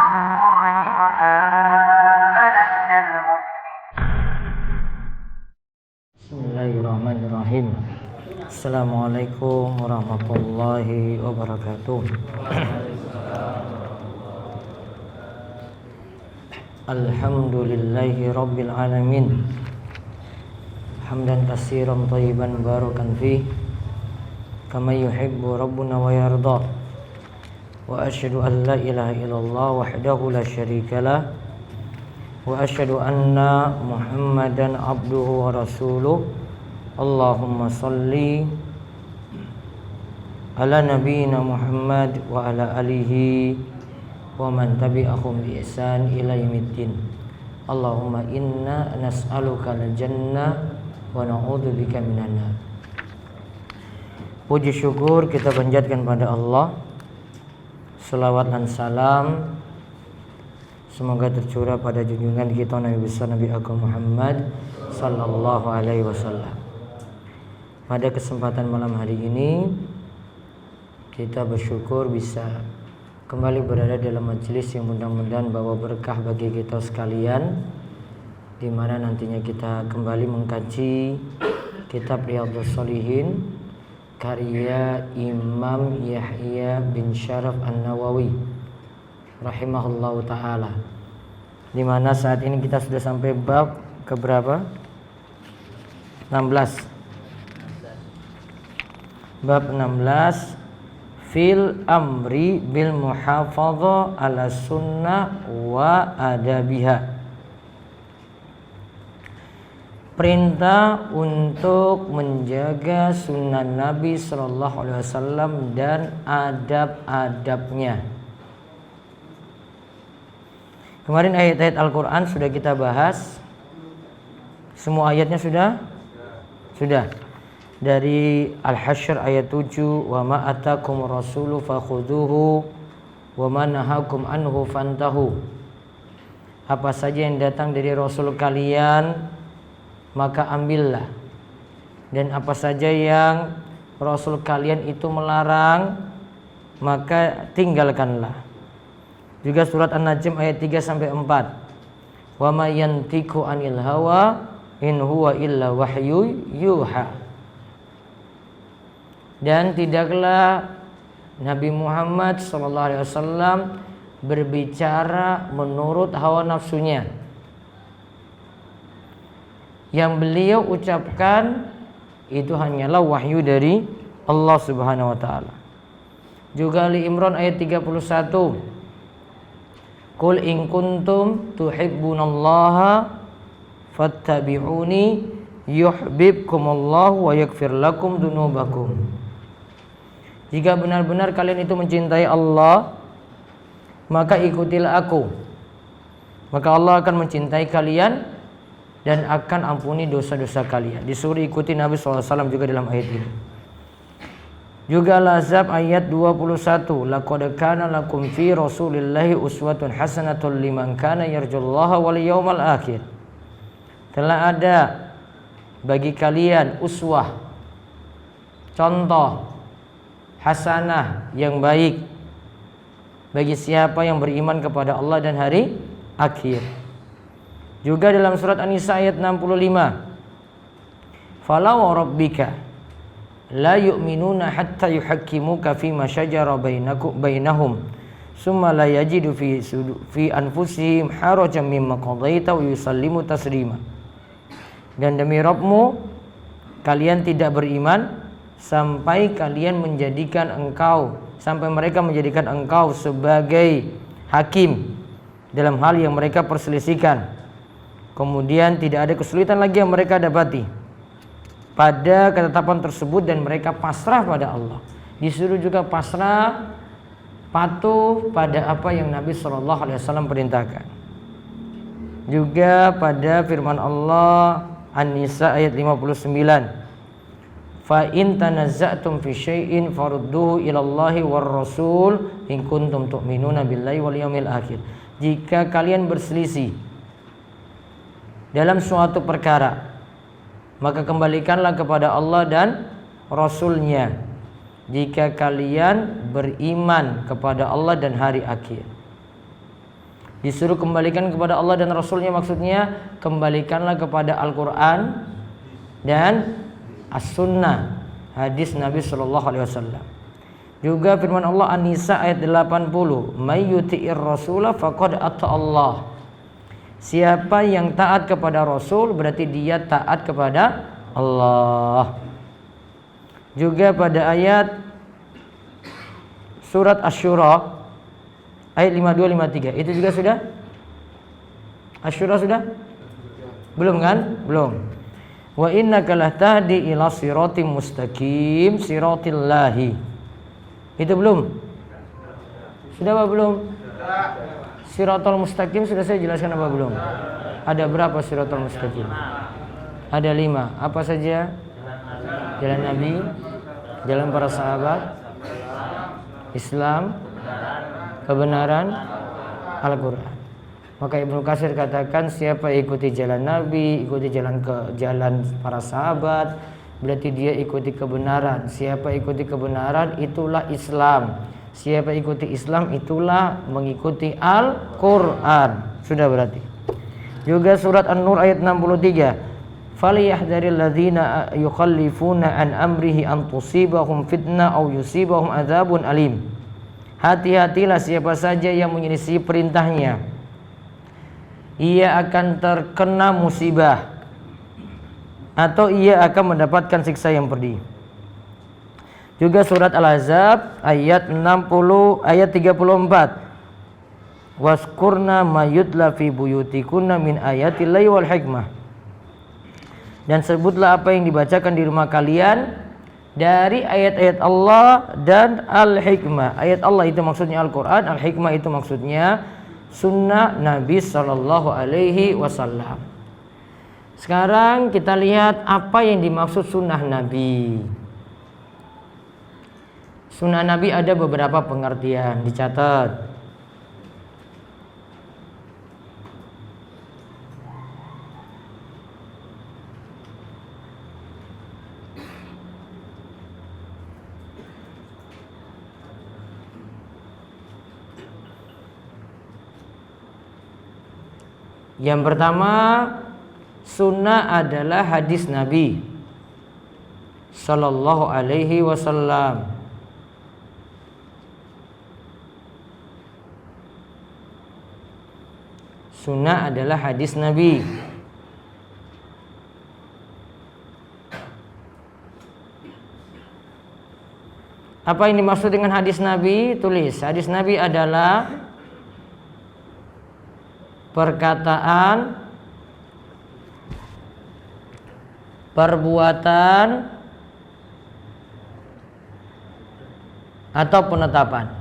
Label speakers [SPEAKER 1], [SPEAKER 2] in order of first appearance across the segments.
[SPEAKER 1] Bismillahirrahmanirrahim. Assalamualaikum warahmatullahi wabarakatuh. Alhamdulillahi rabbil alamin. Hamdan katsiran thayyiban barakan fi kama yuhibbu rabbuna wa yarda. Wa asyhadu an la ilaha illallah wahdahu la syarikalah wa asyhadu anna Muhammadan abduhu wa rasuluh. Allahumma salli ala nabiyyina Muhammad wa ala alihi wa man tabi'ahum bi ihsan ila yaumiddin. Allahumma inna nas'aluka al-jannah wa na'udzubika minan nar. Puji syukur kita panjatkan pada Allah. Selawat dan salam semoga tercurah pada junjungan kita Nabi besar Nabi Agung Muhammad sallallahu alaihi wasallam. Pada kesempatan malam hari ini kita bersyukur bisa kembali berada dalam majelis yang mudah-mudahan bawa berkah bagi kita sekalian, di mana nantinya kita kembali mengkaji kitab Riyadhus Shalihin karya Imam Yahya bin Syaraf An-Nawawi rahimahullahu taala, di mana saat ini kita sudah sampai bab keberapa? 16. Bab 16 fil amri bil muhafadhah ala sunnah wa adabiha. Perintah untuk menjaga sunnah Nabi sallallahu alaihi wasallam dan adab-adabnya. Kemarin ayat-ayat Al-Qur'an sudah kita bahas. Semua ayatnya sudah? Sudah. Dari Al-Hasyr ayat 7, wa ma atakum rasulu fakhuduhu wa ma nahakum anhu fantahu. Apa saja yang datang dari Rasul kalian maka ambillah, dan apa saja yang Rasul kalian itu melarang maka tinggalkanlah. Juga surat An-Najm ayat 3 sampai 4. Wa ma yantiqu anil hawa in huwa illa wahyu yuha. Dan tidaklah Nabi Muhammad SAW berbicara menurut hawa nafsunya. Yang beliau ucapkan itu hanyalah wahyu dari Allah Subhanahu wa taala. Juga Ali Imran ayat 31. Qul in kuntum tuhibbunallaha fattabi'uni yuhibbukumullahu wa yaghfir lakum dzunubakum. Jika benar-benar kalian itu mencintai Allah, maka ikutilah aku. Maka Allah akan mencintai kalian dan akan ampuni dosa-dosa kalian. Disuruh ikuti Nabi SAW juga dalam ayat ini. Juga Al-Ahzab ayat 21. Laqad kana lakum fi Rasulillahi uswatun hasanatun liman kana yarjullaha wal yawmal akhir. Telah ada bagi kalian uswah, contoh hasanah yang baik bagi siapa yang beriman kepada Allah dan hari akhir. Juga dalam surat An-Nisa ayat 65. Fala wa rabbika la yu'minuna hatta yuhakkimuka fima shajara bainahum summa la yajidu fi anfusihim harajan mimma qadaita wa yusallimu taslima. Dan demi Rabbmu, kalian tidak beriman sampai mereka menjadikan engkau sebagai hakim dalam hal yang mereka perselisihkan. Kemudian tidak ada kesulitan lagi yang mereka dapati pada ketetapan tersebut dan mereka pasrah pada Allah. Disuruh juga pasrah, patuh pada apa yang Nabi SAW perintahkan. Juga pada firman Allah An-Nisa ayat 59. Fa in tanazza'tum fi syai'in farudduhu ila Allahi war Rasul in kuntum tu'minuna billahi wal yawmil akhir. Jika kalian berselisih dalam suatu perkara, maka kembalikanlah kepada Allah dan Rasul-Nya jika kalian beriman kepada Allah dan hari akhir. Disuruh kembalikan kepada Allah dan Rasulnya, maksudnya kembalikanlah kepada Al-Quran dan As-Sunnah, hadis Nabi SAW. Juga firman Allah An-Nisa ayat 80, may yuti'ir rasulah faqad ata Allah. Siapa yang taat kepada Rasul berarti dia taat kepada Allah. Juga pada ayat surat Asy-Syura ayat 52 53 itu juga sudah. Asy-Syura sudah? Belum kan? Belum. Wa innaka lahtahdi ila siratim mustaqim siratillahi. Itu belum? Sudah apa belum? Siratal mustaqim sudah saya jelaskan apa belum? Ada berapa siratal mustaqim? Ada 5. Apa saja? Jalan Nabi, jalan para sahabat, Islam, kebenaran, Al-Quran. Maka Ibnu Katsir katakan siapa ikuti jalan Nabi, ikuti jalan para sahabat, berarti dia ikuti kebenaran. Siapa ikuti kebenaran itulah Islam. Siapa ikuti Islam itulah mengikuti Al-Quran. Sudah berarti. Juga surat An-Nur ayat 63. Falyahdharil ladzina yukhallifuna an amrihi an tusibahum fitnah aw yusibahum adzabun alim. Hati-hatilah siapa saja yang menyelisih perintahnya, ia akan terkena musibah atau ia akan mendapatkan siksa yang pedih. Juga surat Al-Ahzab ayat 34. Waskurna mayutla fi buyutikunna min ayatillahi wal hikmah. Dan sebutlah apa yang dibacakan di rumah kalian dari ayat-ayat Allah dan Al-Hikmah. Ayat Allah itu maksudnya Al-Quran, Al-Hikmah itu maksudnya sunnah Nabi SAW. Sekarang kita lihat apa yang dimaksud sunnah Nabi. Sunnah Nabi ada beberapa pengertian, dicatat. Yang pertama, sunnah adalah hadis Nabi Sallallahu Alaihi Wasallam. Sunnah adalah hadis Nabi. Apa yang dimaksud dengan hadis Nabi? Tulis, hadis Nabi adalah perkataan, perbuatan, atau penetapan.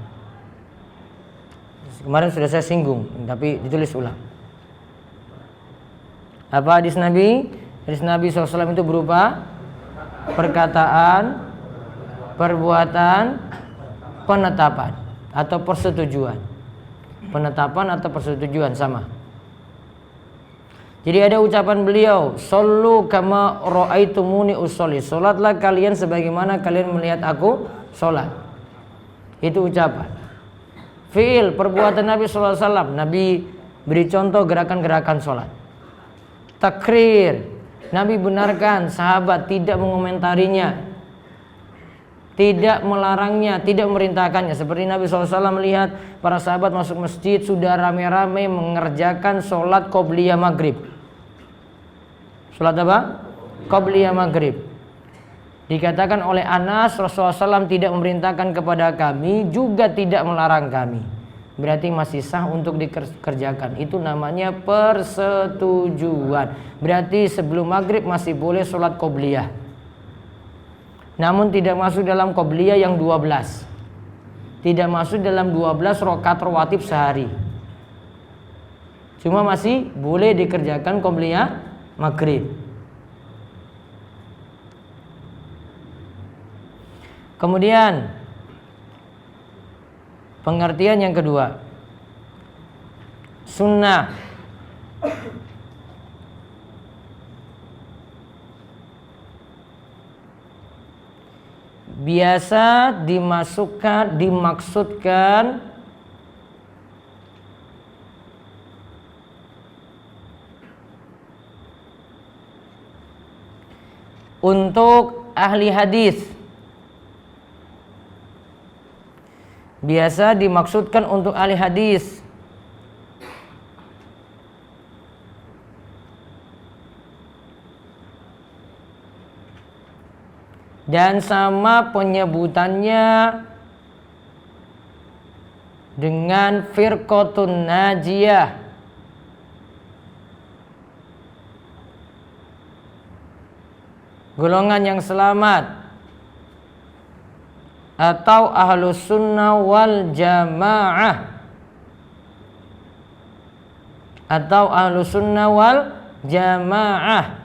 [SPEAKER 1] Kemarin sudah saya singgung, tapi ditulis ulang. Apa hadis Nabi? Hadis Nabi SAW itu berupa perkataan, perbuatan, penetapan, atau persetujuan. Penetapan atau persetujuan sama. Jadi ada ucapan beliau, "Shollu kama ra'aitumuni usolli." Salatlah kalian sebagaimana kalian melihat aku salat. Itu ucapan. Fi'il, perbuatan Nabi sallallahu alaihi wasallam. Nabi beri contoh gerakan-gerakan salat. Takrir, Nabi benarkan, sahabat tidak mengomentarinya, tidak melarangnya, tidak memerintahkannya. Seperti Nabi SAW melihat para sahabat masuk masjid sudah rame-rame mengerjakan sholat qobliyah maghrib. Sholat apa? Qobliyah maghrib. Dikatakan oleh Anas, Rasulullah SAW tidak memerintahkan kepada kami, juga tidak melarang kami. Berarti masih sah untuk dikerjakan. Itu namanya persetujuan. Berarti sebelum maghrib masih boleh sholat qobliyah. Namun tidak masuk dalam qobliyah yang 12. Tidak masuk dalam 12 rakaat rawatib sehari. Cuma masih boleh dikerjakan qobliyah maghrib. Kemudian pengertian yang kedua, sunnah biasa dimaksudkan untuk ahli hadis. Biasa dimaksudkan untuk ahli hadis. Dan sama penyebutannya dengan firqatun najiyah, golongan yang selamat, atau ahlus sunnah wal jamaah, atau ahlus sunnah wal jamaah.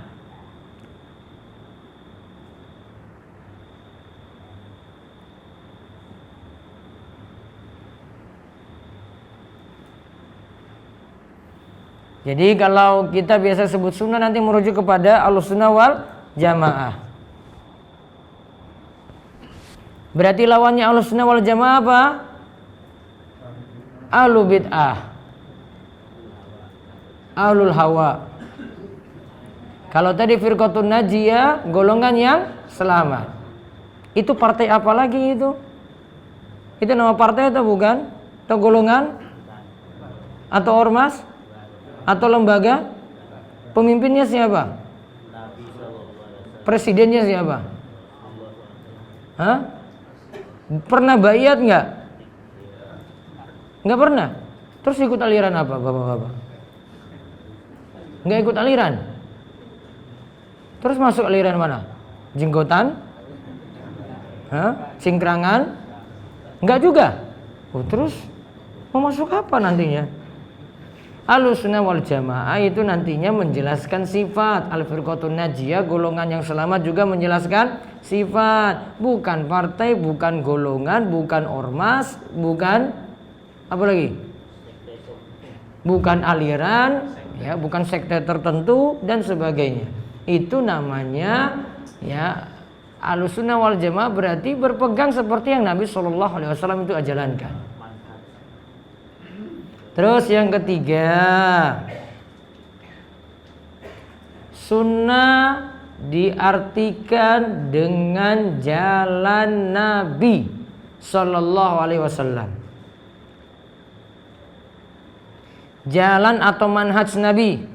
[SPEAKER 1] Jadi kalau kita biasa sebut sunnah nanti merujuk kepada ahlus sunnah wal jamaah. Berarti lawannya ahlus sunnah wal jamaah apa? Ahlu bid'ah, ahlul hawa. Kalau tadi firqatun najiyah, golongan yang selamat. Itu partai apa lagi itu? Itu nama partai atau bukan? Atau golongan? Atau ormas? Atau lembaga? Pemimpinnya siapa? Presidennya siapa? Hah? Pernah baiat nggak? Nggak pernah. Terus ikut aliran apa, bapak-bapak? Nggak ikut aliran. Terus masuk aliran mana? Jenggotan? Hah? Cingkrangan? Nggak juga. Oh, terus mau masuk apa nantinya? Ahlussunnah wal jamaah itu nantinya menjelaskan sifat. Al-firqatun najiyah, golongan yang selamat, juga menjelaskan sifat. Bukan partai, bukan golongan, bukan ormas, bukan apa lagi? Bukan aliran, ya, bukan sekte tertentu dan sebagainya. Itu namanya ya Ahlussunnah wal jamaah, berarti berpegang seperti yang Nabi SAW itu ajalankan. Terus yang ketiga, sunnah diartikan dengan jalan Nabi Sallallahu Alaihi Wasallam. Jalan atau manhaj Nabi.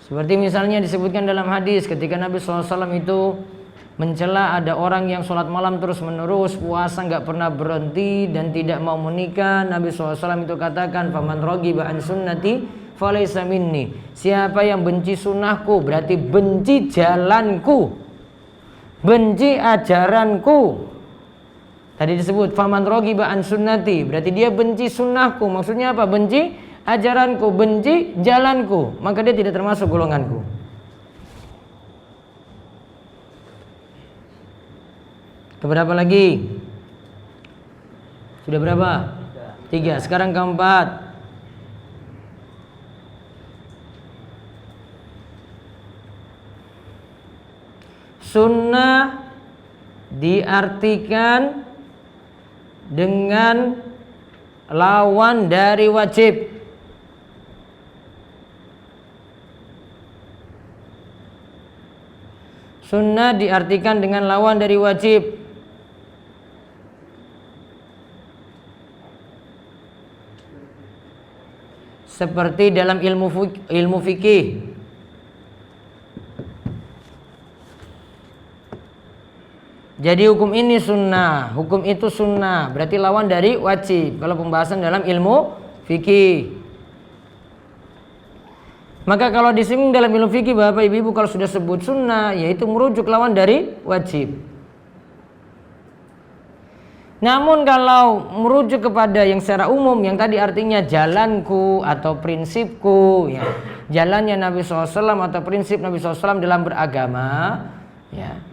[SPEAKER 1] Seperti misalnya disebutkan dalam hadis ketika Nabi SAW itu mencela ada orang yang sholat malam terus menerus, puasa nggak pernah berhenti dan tidak mau menikah. Nabi SAW itu katakan, faman raghiba an sunnati falaysa minni. Siapa yang benci sunnahku berarti benci jalanku, benci ajaranku. Tadi disebut faman raghiba an sunnati, berarti dia benci sunnahku. Maksudnya apa? Benci ajaranku, benci jalanku, maka dia tidak termasuk golonganku. Keberapa lagi? Sudah berapa? 3. Sekarang keempat. Sunnah diartikan dengan lawan dari wajib. Sunnah diartikan dengan lawan dari wajib. Seperti dalam ilmu fikih. Jadi hukum ini sunnah, hukum itu sunnah, berarti lawan dari wajib. Kalau pembahasan dalam ilmu fikih. Maka kalau disinggung dalam ilmu fikih, Bapak Ibu kalau sudah sebut sunnah, yaitu merujuk lawan dari wajib. Namun kalau merujuk kepada yang secara umum, yang tadi artinya jalanku atau prinsipku, ya, jalannya Nabi SAW atau prinsip Nabi SAW dalam beragama, ya,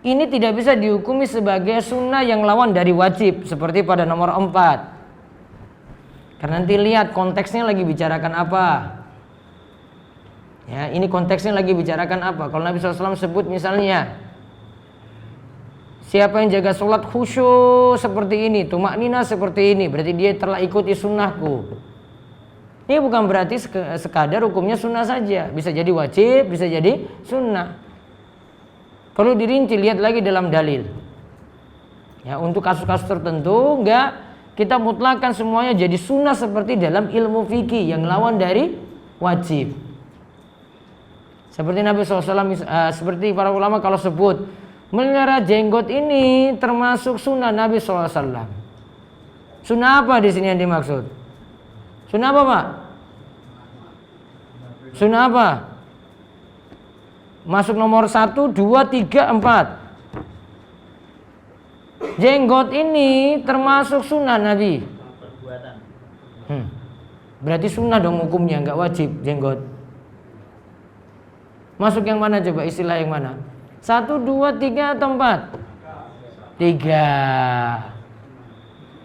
[SPEAKER 1] ini tidak bisa dihukumi sebagai sunnah yang lawan dari wajib, seperti pada nomor 4. Karena nanti lihat konteksnya lagi bicarakan apa. Ya, ini konteksnya lagi bicarakan apa. Kalau Nabi SAW sebut misalnya, siapa yang jaga sholat khusyuk seperti ini, tumaknina seperti ini, berarti dia telah ikuti sunnahku. Ini bukan berarti sekadar hukumnya sunnah saja, bisa jadi wajib, bisa jadi sunnah. Perlu dirinci, lihat lagi dalam dalil. Ya, untuk kasus-kasus tertentu enggak kita mutlakkan semuanya jadi sunnah seperti dalam ilmu fikih yang lawan dari wajib. Seperti Nabi SAW, seperti para ulama kalau sebut melihara jenggot ini termasuk sunnah Nabi SAW. Sunnah apa di sini yang dimaksud? Sunnah apa, Pak? Sunnah apa? Masuk nomor 1, 2, 3, 4. Jenggot ini termasuk sunnah Nabi. Berarti sunnah dong hukumnya, nggak wajib jenggot. Masuk yang mana coba, istilah yang mana? 1, 2, 3 atau 4? 3.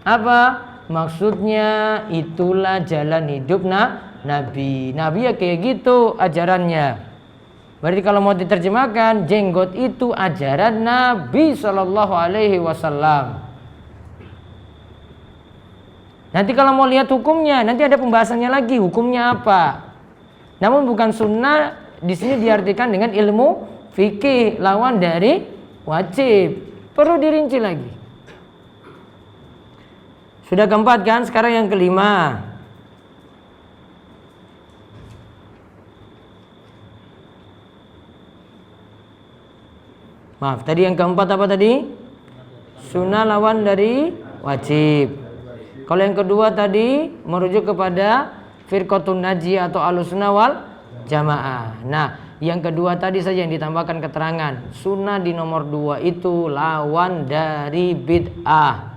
[SPEAKER 1] Apa? Maksudnya itulah jalan hidup Nabi. Nabi ya kayak gitu ajarannya. Berarti kalau mau diterjemahkan, jenggot itu ajaran Nabi Shallallahu Alaihi Wasallam. Nanti kalau mau lihat hukumnya, nanti ada pembahasannya lagi, hukumnya apa. Namun bukan sunnah di sini diartikan dengan ilmu fikih, lawan dari wajib. Perlu dirinci lagi. Sudah keempat kan, sekarang yang kelima. Maaf, tadi yang keempat apa tadi? Sunnah lawan dari wajib. Kalau yang kedua tadi merujuk kepada firqatun najiyah atau ahlussunnah wal jamaah. Nah, yang kedua tadi saja yang ditambahkan keterangan. Sunnah di nomor 2 itu lawan dari bid'ah.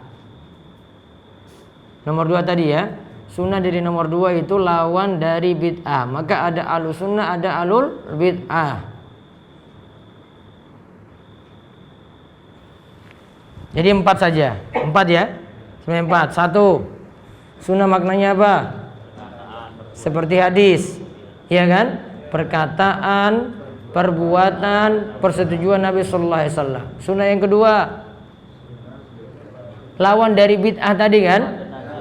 [SPEAKER 1] Nomor 2 tadi ya. Sunnah dari nomor 2 itu lawan dari bid'ah. Maka ada ahlussunnah, ada ahlul bid'ah. Jadi 4 saja. 4 ya. Sebenarnya 4. 1. Sunnah maknanya apa? Seperti hadis. Iya kan? Perkataan, perbuatan, persetujuan Nabi sallallahu alaihi wasallam. Sunnah yang kedua, lawan dari bid'ah tadi kan?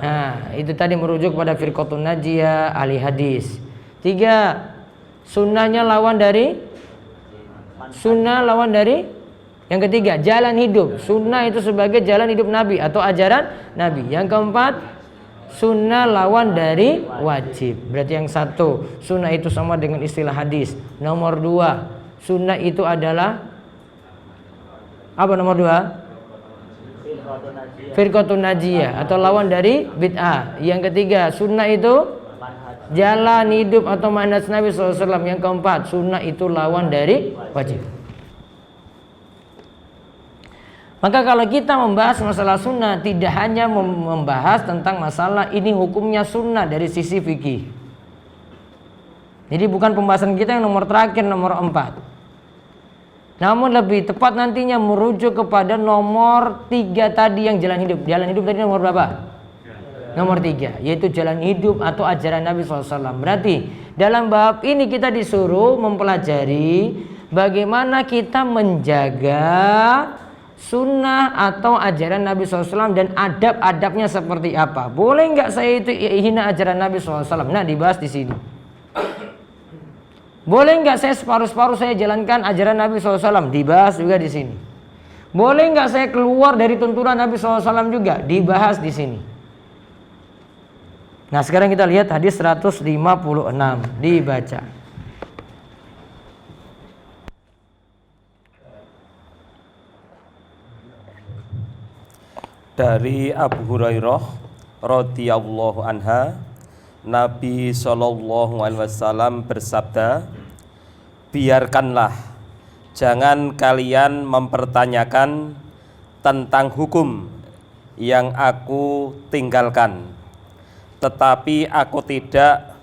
[SPEAKER 1] Nah, itu tadi merujuk pada firqatun najiyah, ahli hadis. 3. Sunnahnya lawan dari yang ketiga, jalan hidup. Sunnah itu sebagai jalan hidup Nabi atau ajaran Nabi. Yang keempat, sunnah lawan dari wajib. Berarti yang 1, sunnah itu sama dengan istilah hadis. Nomor 2, sunnah itu adalah apa nomor 2? Firqatun najiyah atau lawan dari bid'ah. Yang ketiga, sunnah itu jalan hidup atau manhaj Nabi SAW. Yang keempat, sunnah itu lawan dari wajib. Maka kalau kita membahas masalah sunnah, tidak hanya membahas tentang masalah ini hukumnya sunnah dari sisi fikih. Jadi bukan pembahasan kita yang nomor terakhir, nomor 4. Namun lebih tepat nantinya merujuk kepada nomor 3 tadi yang jalan hidup. Jalan hidup tadi nomor berapa? Nomor 3, yaitu jalan hidup atau ajaran Nabi SAW. Berarti dalam bab ini kita disuruh mempelajari bagaimana kita menjaga sunnah atau ajaran Nabi SAW dan adab-adabnya seperti apa. Boleh nggak saya itu hina ajaran Nabi SAW? Nah, dibahas di sini. Boleh nggak saya separuh-separuh saya jalankan ajaran Nabi SAW? Dibahas juga di sini. Boleh nggak saya keluar dari tuntunan Nabi SAW juga? Dibahas di sini. Nah, sekarang kita lihat hadis 156, dibaca.
[SPEAKER 2] Dari Abu Hurairah radhiyallahu anha, Nabi sallallahu alaihi wasallam bersabda, biarkanlah, jangan kalian mempertanyakan tentang hukum yang aku tinggalkan, tetapi aku tidak,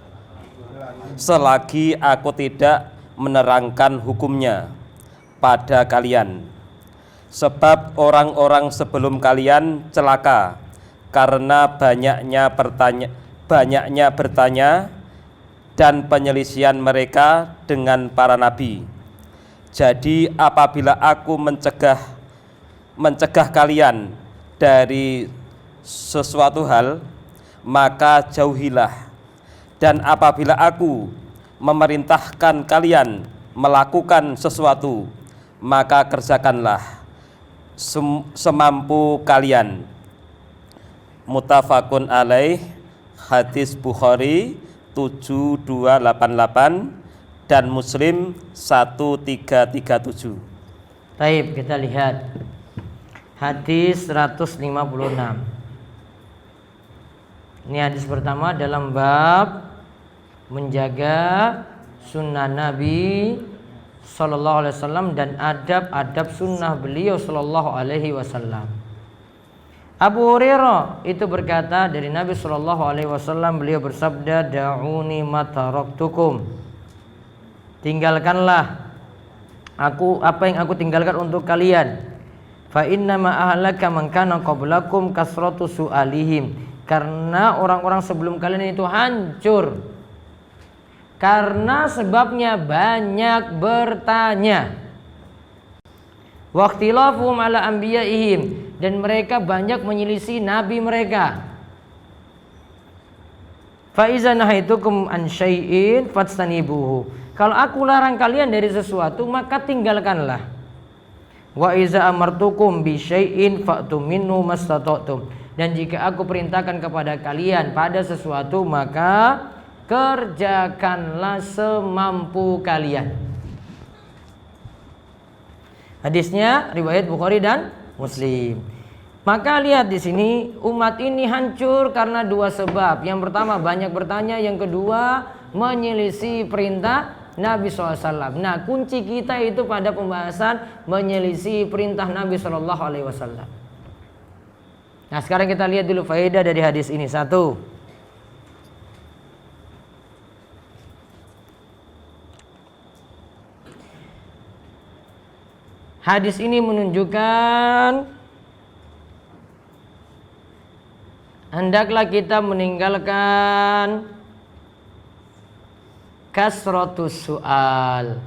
[SPEAKER 2] selagi aku tidak menerangkan hukumnya pada kalian. Sebab orang-orang sebelum kalian celaka karena banyaknya bertanya dan penyelisihan mereka dengan para nabi. Jadi apabila aku mencegah kalian dari sesuatu hal, maka jauhilah Dan apabila aku memerintahkan kalian melakukan sesuatu, maka kerjakanlah semampu kalian. Muttafaqun alaih, hadis Bukhari 7288 dan Muslim 1337.
[SPEAKER 1] Baik, kita lihat hadis 156. Ini hadis pertama dalam bab menjaga sunnah Nabi Sallallahu Alaihi Wasallam dan adab-adab sunnah beliau Sallallahu Alaihi Wasallam. Abu Hurairah itu berkata dari Nabi Sallallahu Alaihi Wasallam, beliau bersabda, da'uni mataraktukum, tinggalkanlah aku apa yang aku tinggalkan untuk kalian. Fa inna ma ahlaka man kana qablakum kasratu su'alihim, karena orang-orang sebelum kalian itu hancur karena sebabnya banyak bertanya. Waqtilafum ala anbiya'ihim, dan mereka banyak menyelisih nabi mereka. Fa iza nahaitukum an syai'in fastanibuhu, kalau aku larang kalian dari sesuatu maka tinggalkanlah. Wa iza amartukum bi syai'in fa'tu minhu mastata'tum, dan jika aku perintahkan kepada kalian pada sesuatu maka kerjakanlah semampu kalian. Hadisnya riwayat Bukhari dan Muslim. Maka lihat di sini, umat ini hancur karena dua sebab. Yang pertama banyak bertanya, yang kedua menyelisih perintah Nabi SAW. Nah, kunci kita itu pada pembahasan menyelisih perintah Nabi SAW. Nah, sekarang kita lihat dulu faedah dari hadis ini. Satu, hadis ini menunjukkan hendaklah kita meninggalkan kasratus su'al,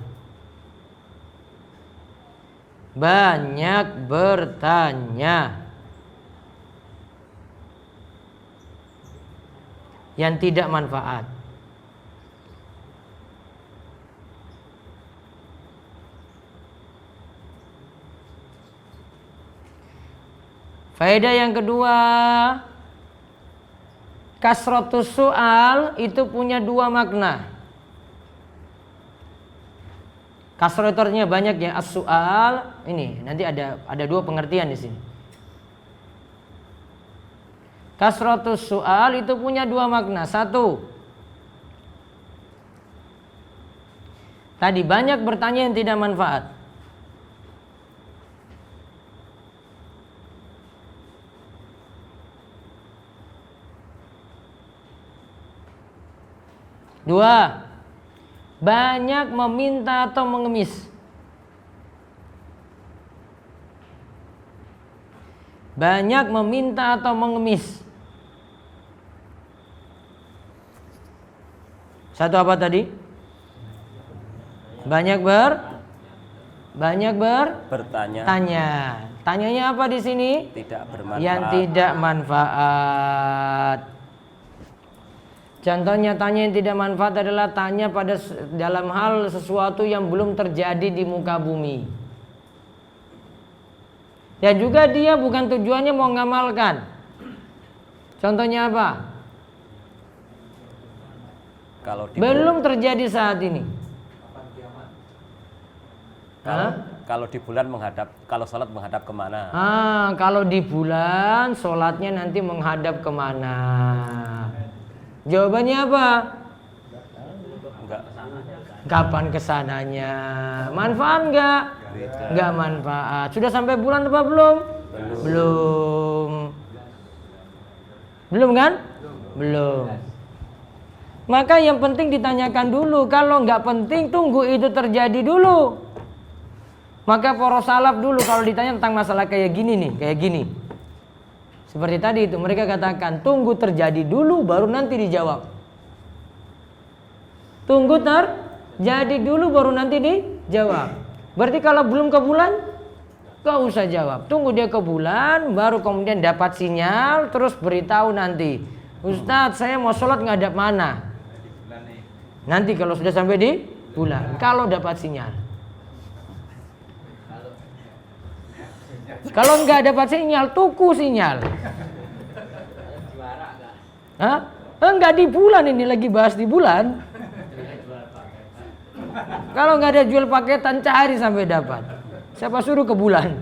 [SPEAKER 1] banyak bertanya yang tidak manfaat. Faedah yang kedua, kasratus su'al itu punya dua makna. Kasratornya banyak ya, as-su'al ini nanti ada dua pengertian di sini. Kasratus su'al itu punya dua makna. Satu, tadi banyak bertanya yang tidak manfaat. Dua, banyak meminta atau mengemis. Banyak meminta atau mengemis. Satu apa tadi? Banyak
[SPEAKER 2] bertanya.
[SPEAKER 1] Tanyanya apa di sini?
[SPEAKER 2] Tidak bermanfaat.
[SPEAKER 1] Yang tidak manfaat. Contohnya tanya yang tidak manfaat adalah tanya pada dalam hal sesuatu yang belum terjadi di muka bumi. Dan juga dia bukan tujuannya mau ngamalkan. Contohnya apa? Belum terjadi saat ini.
[SPEAKER 2] Kalau di bulan kalau sholat menghadap kemana?
[SPEAKER 1] Kalau di bulan sholatnya nanti menghadap kemana? Jawabannya apa?
[SPEAKER 2] Enggak.
[SPEAKER 1] Kapan kesananya? Manfaat enggak? Enggak manfaat. Sudah sampai bulan apa belum? Belum kan? Belum. Maka yang penting ditanyakan dulu. Kalau enggak penting tunggu itu terjadi dulu. Maka para salaf dulu kalau ditanya tentang masalah kayak gini nih, kayak gini. Seperti tadi itu mereka katakan tunggu terjadi dulu baru nanti dijawab. Tunggu terjadi dulu baru nanti dijawab. Berarti kalau belum ke bulan gak usah jawab. Tunggu dia ke bulan baru kemudian dapat sinyal terus beritahu nanti. Ustadz saya mau sholat ngadap mana? Nanti kalau sudah sampai di bulan, kalau dapat sinyal. Kalau nggak dapat sinyal, tuku sinyal. Hah? Enggak di bulan, ini lagi bahas di bulan. Kalau nggak ada jual paketan, cari sampai dapat. Siapa suruh ke bulan?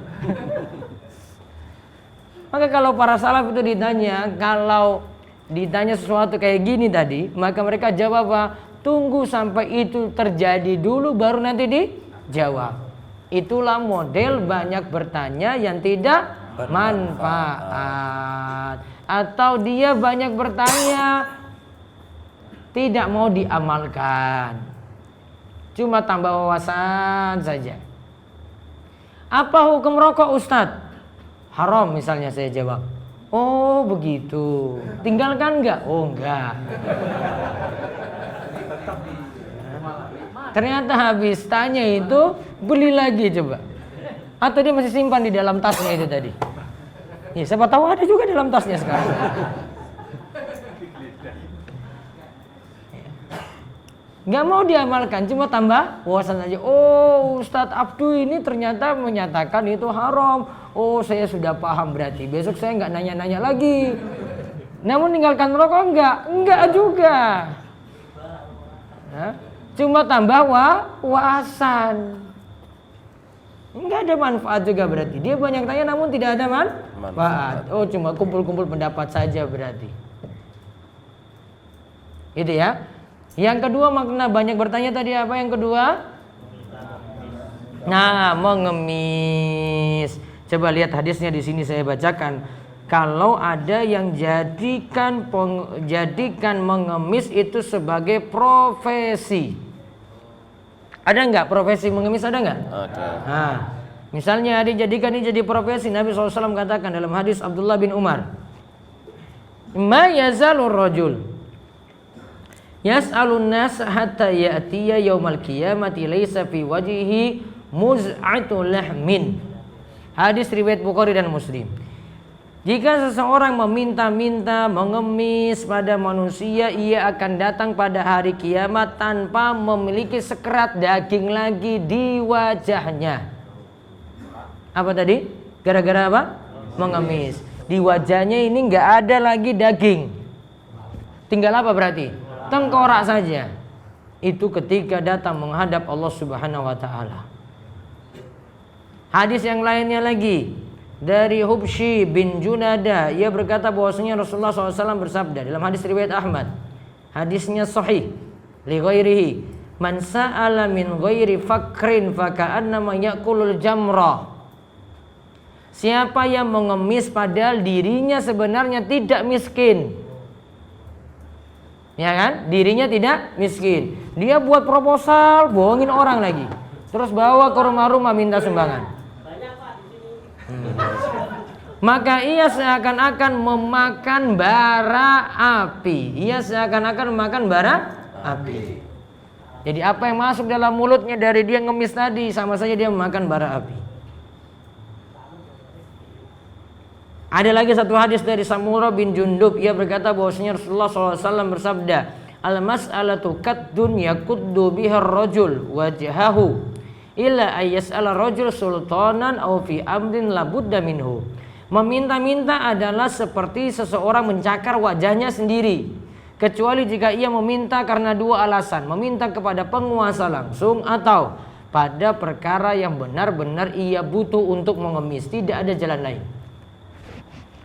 [SPEAKER 1] Maka kalau para salaf itu ditanya, kalau ditanya sesuatu kayak gini tadi, maka mereka jawab apa? Tunggu sampai itu terjadi dulu baru nanti dijawab. Itulah model banyak bertanya yang tidak manfaat. Atau dia banyak bertanya tidak mau diamalkan, cuma tambah wawasan saja. Apa hukum rokok Ustadz? Haram misalnya saya jawab. Oh begitu. Tinggalkan enggak? Oh enggak. Ternyata habis tanya itu beli lagi coba. Atau dia masih simpan di dalam tasnya itu tadi. Ya, siapa tahu ada juga dalam tasnya sekarang. Nggak mau diamalkan, cuma tambah wawasan aja. Oh, Ustadz Abdu ini ternyata menyatakan itu haram. Oh, saya sudah paham berarti. Besok saya nggak nanya-nanya lagi. Namun tinggalkan rokok enggak juga. Nah, cuma tambah wawasan. Enggak ada manfaat juga berarti. Dia banyak tanya namun tidak ada manfaat. Oh, cuma kumpul-kumpul pendapat saja berarti. Itu ya. Yang kedua makna banyak bertanya tadi apa yang kedua? Nah, mengemis. Coba lihat hadisnya di sini saya bacakan. Kalau ada yang jadikan mengemis itu sebagai profesi. Ada enggak profesi mengemis, ada enggak?
[SPEAKER 2] Ada.
[SPEAKER 1] Nah, misalnya dijadikan ini jadi profesi. Nabi SAW katakan dalam hadis Abdullah bin Umar, ma yazalur rajul yas'alun nas hatta ya'tiya yaumal qiyamati laysa fi wajhihi muz'atu lahmin. Hadis riwayat Bukhari dan Muslim. Jika seseorang meminta-minta, mengemis pada manusia, ia akan datang pada hari kiamat tanpa memiliki sekerat daging lagi di wajahnya. Apa tadi? Gara-gara apa? Mengemis. Di wajahnya ini nggak ada lagi daging. Tinggal apa berarti? Tengkorak saja. Itu ketika datang menghadap Allah Subhanahu wa taala. Hadis yang lainnya lagi dari Hubshi bin Junada, ia berkata bahwasanya Rasulullah SAW bersabda dalam hadis riwayat Ahmad, hadisnya sahih li ghairihi, man sa'ala min ghairi fakrin faka'annama ya'kulul jamrah. Siapa yang mengemis padahal dirinya sebenarnya tidak miskin, ya kan? Dirinya tidak miskin, dia buat proposal, bohongin orang lagi, terus bawa ke rumah-rumah minta sumbangan. Maka ia seakan-akan memakan bara api. Ia seakan-akan memakan bara api. Jadi apa yang masuk dalam mulutnya dari dia ngemis tadi sama saja dia memakan bara api. Ada lagi satu hadis dari Samurah bin Jundub. Ia berkata bahwasanya Rasulullah SAW bersabda, al-mas'alatu kaddun yakuddu bihar rajul wajhahu illa ayyas'ala rajul sultanan aw fi amrin labudda minhu. Meminta-minta adalah seperti seseorang mencakar wajahnya sendiri, kecuali jika ia meminta karena dua alasan, meminta kepada penguasa langsung atau pada perkara yang benar-benar ia butuh untuk mengemis, tidak ada jalan lain.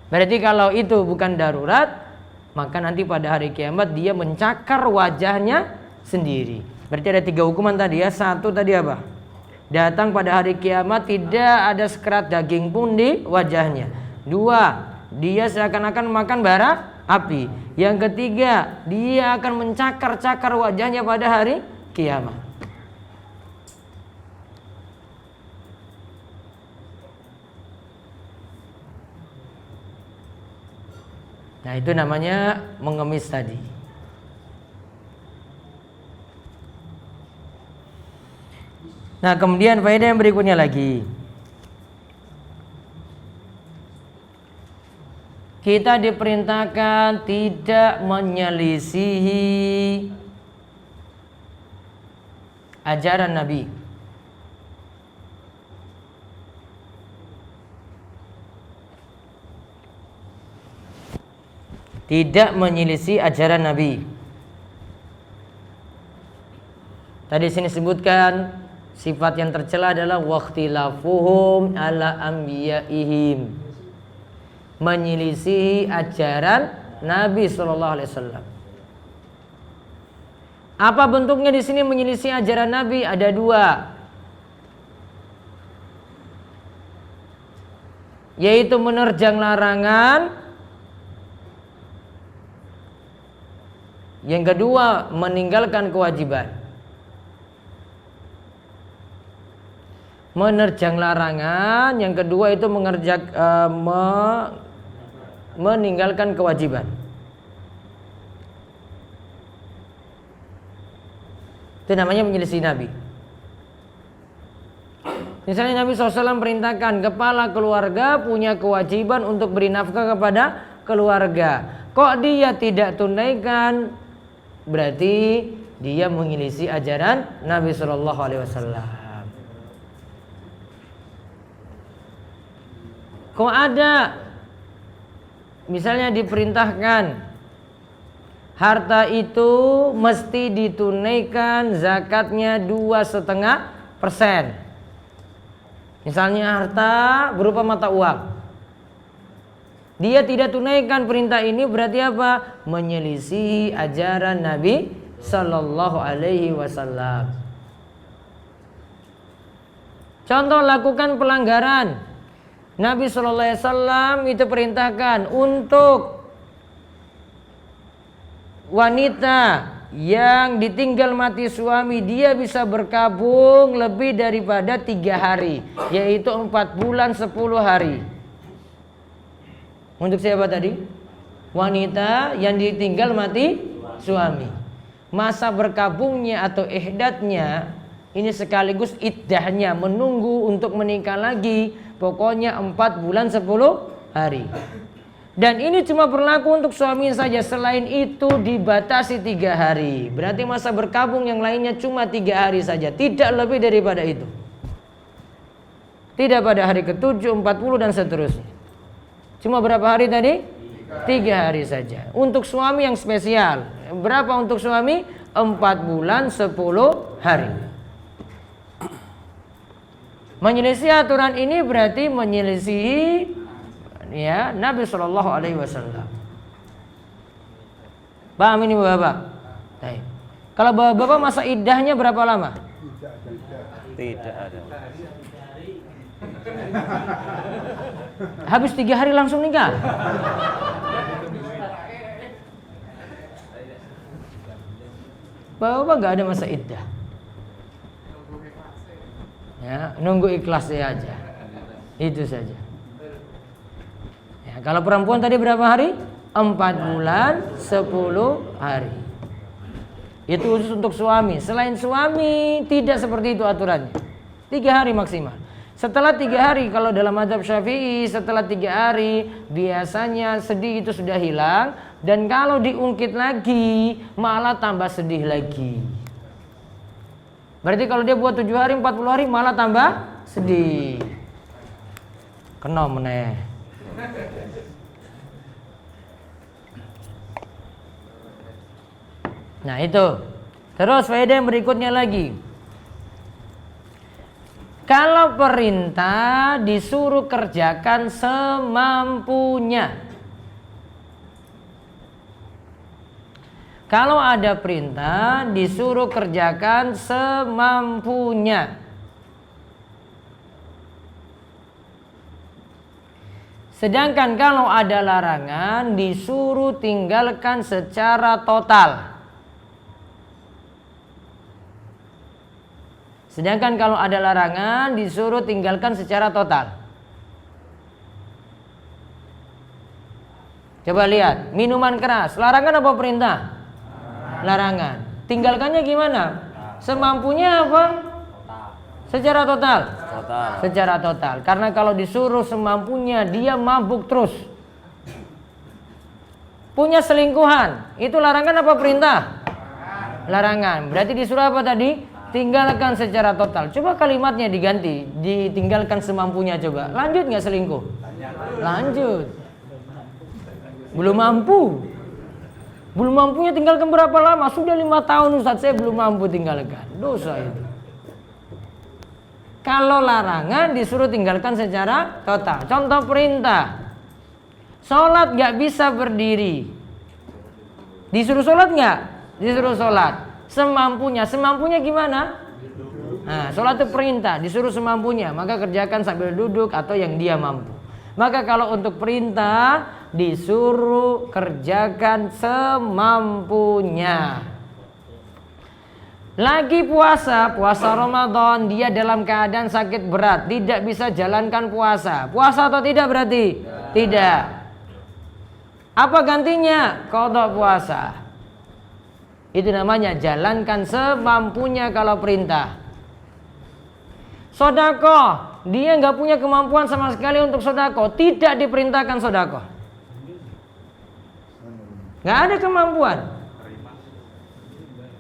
[SPEAKER 1] Berarti kalau itu bukan darurat, maka nanti pada hari kiamat dia mencakar wajahnya sendiri. Berarti ada 3 hukuman tadi ya. 1 tadi apa? Datang pada hari kiamat tidak ada sekerat daging pun di wajahnya. 2, dia seakan-akan makan bara api. Yang ketiga, dia akan mencakar-cakar wajahnya pada hari kiamat. Nah, itu namanya mengemis tadi. Nah, kemudian faedah yang berikutnya lagi. Kita diperintahkan tidak menyelisihi ajaran Nabi. Tidak menyelisih ajaran Nabi. Tadi sini sebutkan sifat yang tercela adalah waqtilafuhum ala anbiyaihim, menyelisih ajaran Nabi sallallahu alaihi wasallam. Apa bentuknya di sini menyelisih ajaran Nabi? Ada dua, yaitu menerjang larangan, yang kedua meninggalkan kewajiban. Menerjang larangan, yang kedua itu meninggalkan kewajiban. Itu namanya menyelisih Nabi. Misalnya Nabi SAW perintahkan kepala keluarga punya kewajiban untuk beri nafkah kepada keluarga. Kok dia tidak tunaikan? Berarti dia menyelisih ajaran Nabi SAW. Kok ada misalnya diperintahkan harta itu mesti ditunaikan zakatnya 2,5%. Misalnya harta berupa mata uang, dia tidak tunaikan perintah ini, berarti apa? Menyelisih ajaran Nabi Sallallahu Alaihi Wasallam. Contoh, lakukan pelanggaran. Nabi Sallallahu Alaihi Wasallam itu perintahkan untuk wanita yang ditinggal mati suami, dia bisa berkabung lebih daripada 3 hari, yaitu 4 bulan 10 hari. Untuk siapa tadi? Wanita yang ditinggal mati suami. Masa berkabungnya atau ihdatnya ini sekaligus iddahnya, menunggu untuk menikah lagi, pokoknya 4 bulan 10 hari. Dan ini cuma berlaku untuk suami saja. Selain itu dibatasi 3 hari. Berarti masa berkabung yang lainnya cuma 3 hari saja, tidak lebih daripada itu. Tidak pada hari ke-7, 40 dan seterusnya. Cuma berapa hari tadi? 3 hari saja. Untuk suami yang spesial, berapa untuk suami? 4 bulan 10 hari. Menyelisih aturan ini berarti menyelisih ya Nabi Shallallahu Alaihi Wasallam. Paham ini bapak? Baik. Kalau bapak masa iddahnya berapa lama?
[SPEAKER 2] Tidak ada.
[SPEAKER 1] Habis 3 hari langsung nikah? Bapak nggak ada masa iddah. Ya, nunggu ikhlasnya aja. Itu saja. Ya, kalau perempuan tadi berapa hari? 4 bulan 10 hari. Itu khusus untuk suami. Selain suami tidak seperti itu aturannya. 3 hari maksimal. Setelah 3 hari, kalau dalam mazhab Syafi'i, setelah 3 hari biasanya sedih itu sudah hilang, dan kalau diungkit lagi malah tambah sedih lagi. Berarti kalau dia buat 7 hari, 40 hari malah tambah sedih. Kena meneh. Nah itu. Terus faedah yang berikutnya lagi. Kalau perintah disuruh kerjakan semampunya. Kalau ada perintah disuruh kerjakan semampunya. Sedangkan kalau ada larangan disuruh tinggalkan secara total. Sedangkan kalau ada larangan disuruh tinggalkan secara total. Coba lihat, minuman keras, larangan apa perintah? Larangan. Tinggalkannya gimana? Semampunya apa? Secara total. Secara total. Karena kalau disuruh semampunya dia mabuk terus. Punya selingkuhan, itu larangan apa perintah? Larangan. Berarti disuruh apa tadi? tinggalkan secara total. Coba kalimatnya diganti, ditinggalkan semampunya coba. Lanjut nggak selingkuh? Lanjut. Belum mampu. Belum mampunya tinggalkan berapa lama? Sudah 5 tahun Ustaz, saya belum mampu tinggalkan. Dosa itu. Kalau larangan disuruh tinggalkan secara total. Contoh perintah. Sholat nggak bisa berdiri. Disuruh sholat nggak? Disuruh sholat. Semampunya. Semampunya gimana? Nah, sholat itu perintah. Disuruh semampunya. Maka kerjakan sambil duduk atau yang dia mampu. Maka kalau untuk perintah disuruh kerjakan semampunya. Lagi puasa Ramadan, dia dalam keadaan sakit berat, tidak bisa jalankan puasa. Puasa atau tidak berarti? Tidak. Apa gantinya? Qadha puasa. Itu namanya jalankan semampunya kalau perintah. Sedekah, dia nggak punya kemampuan sama sekali untuk sedekah, tidak diperintahkan sedekah. Nggak ada kemampuan.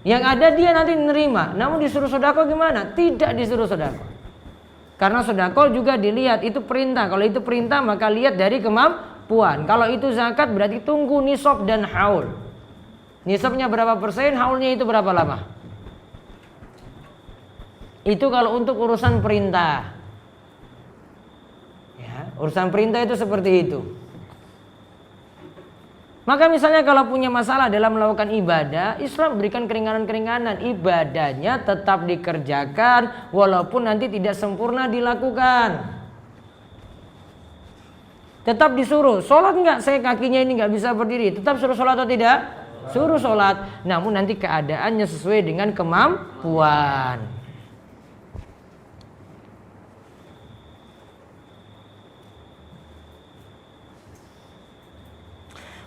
[SPEAKER 1] Yang ada dia nanti menerima. Namun disuruh sedekah gimana? Tidak disuruh sedekah. Karena sedekah juga dilihat itu perintah. Kalau itu perintah maka lihat dari kemampuan. Kalau itu zakat berarti tunggu nisab dan haul. Nisabnya berapa persen, haulnya itu berapa lama? Itu kalau untuk urusan perintah. Ya, urusan perintah itu seperti itu. Maka misalnya kalau punya masalah dalam melakukan ibadah, Islam berikan keringanan-keringanan. Ibadahnya tetap dikerjakan walaupun nanti tidak sempurna dilakukan. Tetap disuruh. Sholat enggak? Saya kakinya ini enggak bisa berdiri. Tetap suruh sholat atau tidak? Suruh sholat. Namun nanti keadaannya sesuai dengan kemampuan.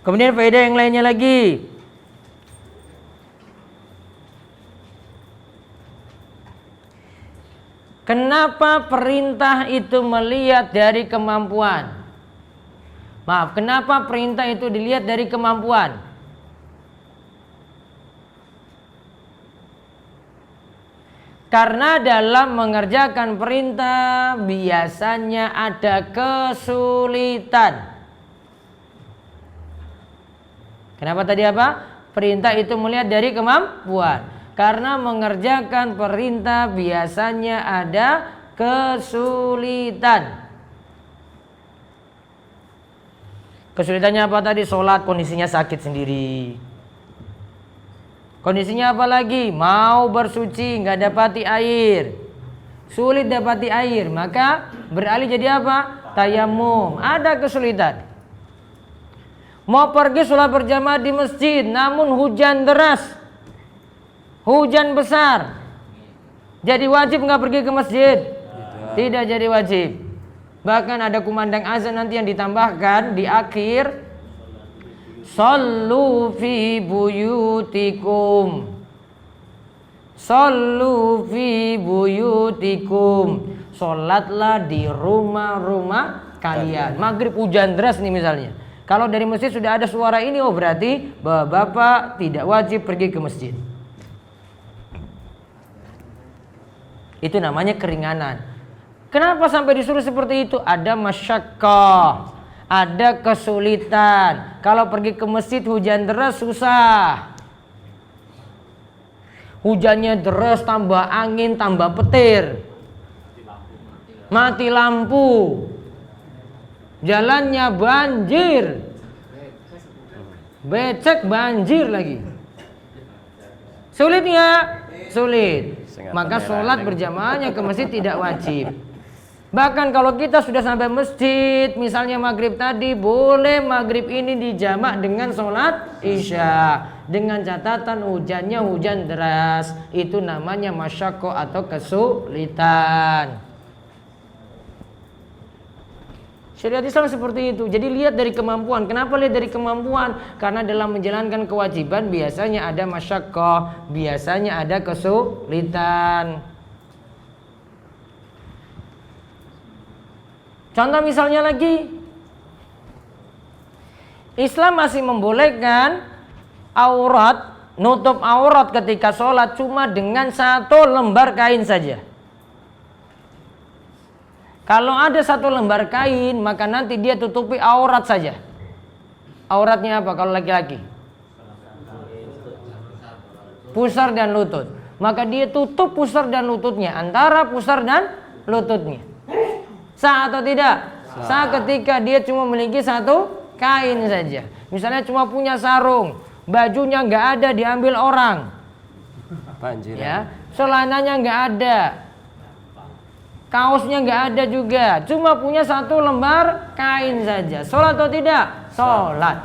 [SPEAKER 1] Kemudian faedah yang lainnya lagi. Kenapa perintah itu melihat dari kemampuan? Maaf, kenapa perintah itu dilihat dari kemampuan? Karena dalam mengerjakan perintah biasanya ada kesulitan. Kenapa tadi apa? Perintah itu melihat dari kemampuan. Karena mengerjakan perintah biasanya ada kesulitan. Kesulitannya apa tadi? Sholat kondisinya sakit sendiri. Kondisinya apa lagi? Mau bersuci nggak dapati air. Sulit dapati air. Maka beralih jadi apa? Tayamum. Ada kesulitan. Mau pergi sholat berjamaah di masjid, namun hujan deras, hujan besar. Jadi wajib nggak pergi ke masjid? Tidak jadi wajib. Bahkan ada kumandang azan nanti yang ditambahkan di akhir, Sallu fi buyutikum. Sallu fi buyutikum. Sholatlah di rumah-rumah kalian. Maghrib hujan deras nih misalnya. Kalau dari masjid sudah ada suara ini, oh berarti bapak tidak wajib pergi ke masjid. Itu namanya keringanan. Kenapa sampai disuruh seperti itu? Ada masyaqqah, ada kesulitan. Kalau pergi ke masjid hujan deras susah. Hujannya deras, tambah angin, tambah petir. Mati lampu. Jalannya banjir. Becek banjir lagi. Sulit nggak? Sulit. Maka sholat berjamaahnya ke masjid tidak wajib. Bahkan kalau kita sudah sampai masjid, misalnya maghrib tadi, boleh maghrib ini dijamak dengan sholat isya. Dengan catatan hujannya hujan deras. Itu namanya masyaqqah atau kesulitan. Syariat Islam seperti itu. Jadi lihat dari kemampuan. Kenapa lihat dari kemampuan? Karena dalam menjalankan kewajiban biasanya ada masyaqqah, biasanya ada kesulitan. Contoh misalnya lagi, Islam masih membolehkan aurat nutup aurat ketika sholat cuma dengan 1 lembar kain saja. Kalau ada 1 lembar kain, maka nanti dia tutupi aurat saja. Auratnya apa kalau laki-laki? Pusar dan lutut. Maka dia tutup pusar dan lututnya, antara pusar dan lututnya. Sah atau tidak? Sah ketika dia cuma memiliki 1 kain saja. Misalnya cuma punya sarung, bajunya nggak ada, diambil orang.
[SPEAKER 2] Banjir.
[SPEAKER 1] Ya, celananya nggak ada, kaosnya nggak ada juga, cuma punya 1 lembar kain saja. Sholat atau tidak? Sholat.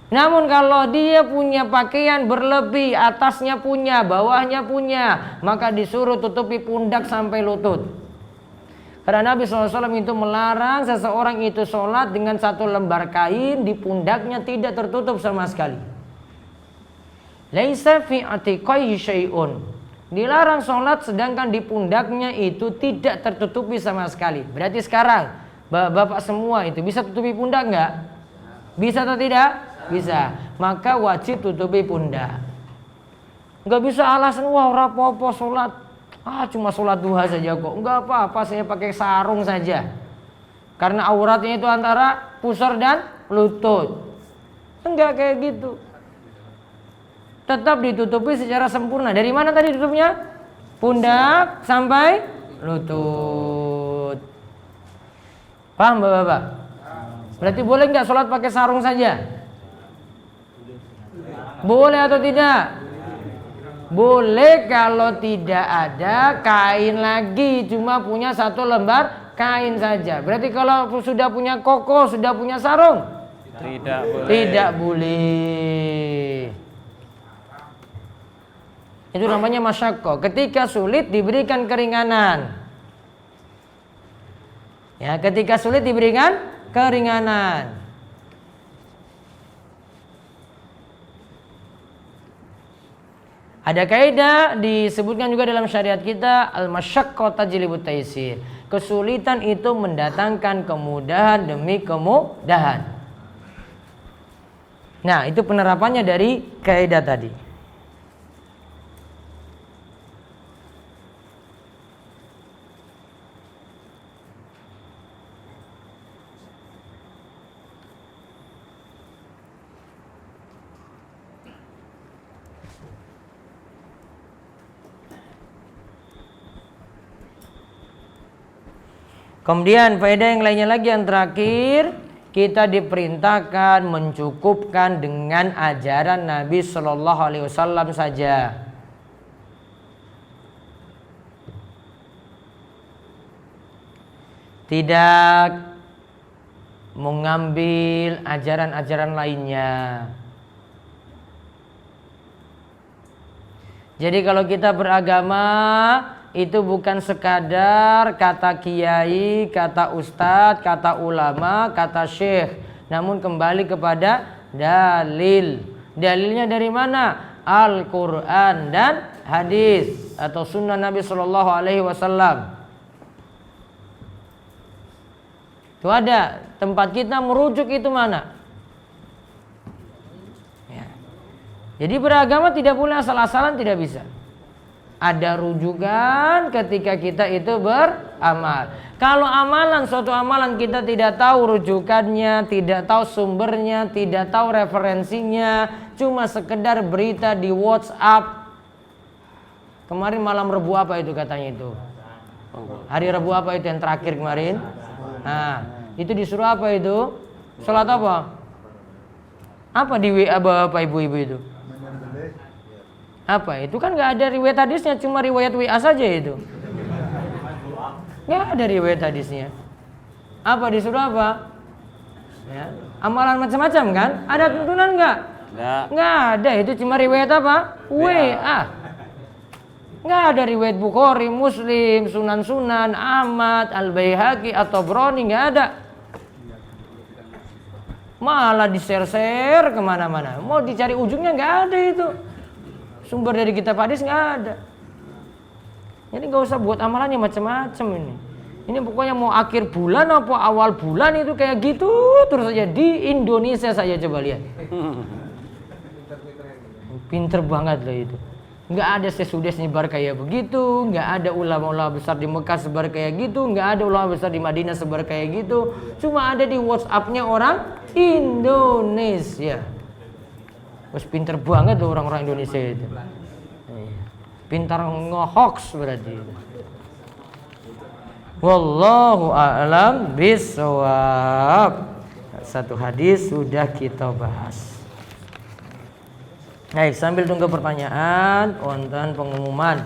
[SPEAKER 1] Namun kalau dia punya pakaian berlebih, atasnya punya, bawahnya punya, maka disuruh tutupi pundak sampai lutut. Karena Nabi SAW itu melarang seseorang itu sholat dengan 1 lembar kain di pundaknya tidak tertutup sama sekali. Laisa fi atiqaihi syai'un. Dilarang sholat sedangkan di pundaknya itu tidak tertutupi sama sekali. Berarti sekarang bapak semua itu bisa tutupi pundak nggak? Bisa atau tidak? Bisa. Maka wajib tutupi pundak. Nggak bisa alasan wah ora apa-apa sholat. Cuma sholat duha saja kok. Enggak apa-apa, saya pakai sarung saja. Karena auratnya itu antara pusar dan lutut. Enggak kayak gitu. Tetap ditutupi secara sempurna. Dari mana tadi tutupnya? Pundak sampai lutut. Paham Bapak-bapak? Berarti boleh enggak sholat pakai sarung saja? Boleh atau tidak? Boleh kalau tidak ada kain lagi, cuma punya 1 lembar kain saja. Berarti kalau sudah punya koko, sudah punya sarung?
[SPEAKER 2] Tidak boleh.
[SPEAKER 1] Tidak boleh. Itu namanya masyakko. Ketika sulit diberikan keringanan. Ya, ketika sulit diberikan keringanan. Ada kaidah disebutkan juga dalam syariat kita, al-masyaqqah tajlibut taysir. Kesulitan itu mendatangkan kemudahan demi kemudahan. Nah, itu penerapannya dari kaidah tadi. Kemudian faedah yang lainnya lagi yang terakhir, kita diperintahkan mencukupkan dengan ajaran Nabi Shallallahu Alaihi Wasallam saja. Tidak mengambil ajaran-ajaran lainnya. Jadi kalau kita beragama itu bukan sekadar kata kiai, kata ustadz, kata ulama, kata syekh, namun kembali kepada dalil. Dalilnya dari mana? Al-Quran dan hadis atau sunnah Nabi Shallallahu Alaihi Wasallam. Itu ada tempat kita merujuk itu mana? Ya. Jadi beragama tidak boleh asal-asalan, tidak bisa. Ada rujukan ketika kita itu beramal. Kalau amalan, suatu amalan kita tidak tahu rujukannya, tidak tahu sumbernya, tidak tahu referensinya, cuma sekedar berita di WhatsApp. Kemarin malam Rebu apa itu katanya itu? Hari Rebu apa itu yang terakhir kemarin? Nah, itu disuruh apa itu? Sholat apa? Apa di WA Bapak Ibu-ibu itu? Apa? Itu kan nggak ada riwayat hadisnya, cuma riwayat WA saja itu. Nggak ada riwayat hadisnya. Apa disuruh apa? Ya. Amalan macam-macam kan? Ada tuntunan nggak? Nggak ada. Itu cuma riwayat apa? WA. Nggak ada riwayat Bukhari, Muslim, Sunan-Sunan, Ahmad, Al-Baihaqi atau Broni, nggak ada. Malah di-share-share kemana-mana. Mau dicari ujungnya nggak ada itu. Sumber dari kitab hadis nggak ada. Jadi nggak usah buat amalannya macam-macam ini. Ini pokoknya mau akhir bulan apa awal bulan itu kayak gitu terus saja di Indonesia saja, coba lihat. Pinter banget loh itu. Nggak ada sesudah nyebar kayak begitu, nggak ada ulama-ulama besar di Mekah sebar kayak gitu, nggak ada ulama besar di Madinah sebar kayak gitu. Cuma ada di WhatsApp-nya orang Indonesia. Terus pinter banget loh orang-orang Indonesia itu. Pintar nge-hoax berarti. Wallahu a'lam bishawab. Satu hadis sudah kita bahas. Baik, sambil tunggu pertanyaan, wonten pengumuman.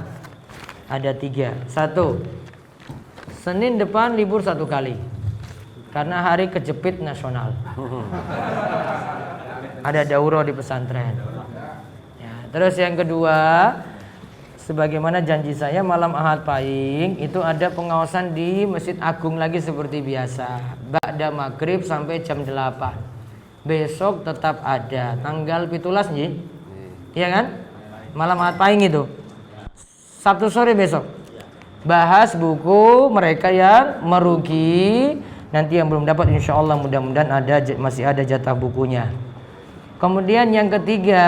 [SPEAKER 1] Ada 3. 1. Senin depan libur 1 kali. Karena hari kejepit nasional. Ada daurah di pesantren. Ya, terus yang kedua, sebagaimana janji saya malam Ahad Pahing itu ada pengawasan di Masjid Agung lagi seperti biasa. Ba'da maghrib sampai jam 8. Besok tetap ada. Tanggal 17 nih. Iya kan? Malam Ahad Pahing itu. Sabtu sore besok. Bahas buku mereka yang merugi. Nanti yang belum dapat insya Allah mudah-mudahan masih ada jatah bukunya. Kemudian yang ketiga,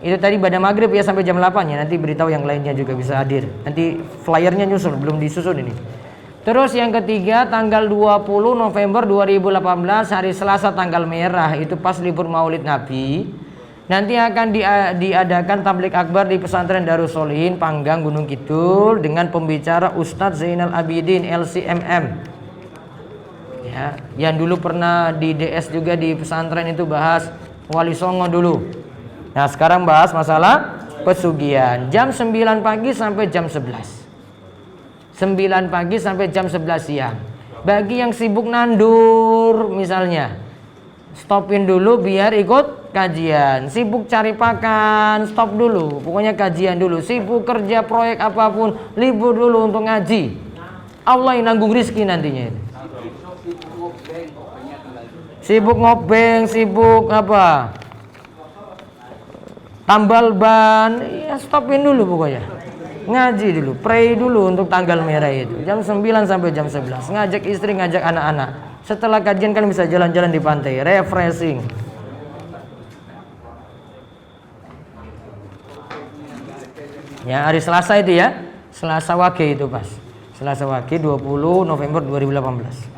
[SPEAKER 1] itu tadi pada maghrib ya sampai jam 8 ya. Nanti beritahu yang lainnya juga bisa hadir. Nanti flyernya nyusul, belum disusun ini. Terus yang ketiga tanggal 20 November 2018 hari Selasa tanggal merah. Itu pas libur Maulid Nabi. Nanti akan diadakan tablik akbar di pesantren Darussolihin Panggang Gunung Kidul dengan pembicara Ustadz Zainal Abidin LCMM. Ya, yang dulu pernah di DS juga di pesantren itu bahas Wali Songo dulu. Nah, sekarang bahas masalah pesugihan. Jam 9 pagi sampai jam 11. 9 pagi sampai jam 11 siang. Bagi yang sibuk nandur misalnya, stopin dulu biar ikut kajian. Sibuk cari pakan, stop dulu. Pokoknya kajian dulu. Sibuk kerja proyek apapun, libur dulu untuk ngaji. Allah yang nanggung rizki nantinya. Sibuk ngobeng, sibuk apa? Tambal ban, ya stopin dulu pokoknya. Ngaji dulu, pray dulu untuk tanggal merah itu. Jam 9 sampai jam 11. Ngajak istri, ngajak anak-anak. Setelah kajian kan bisa jalan-jalan di pantai, refreshing. Ya, hari Selasa itu ya. Selasa Wage itu pas. Selasa Wage 20 November 2018.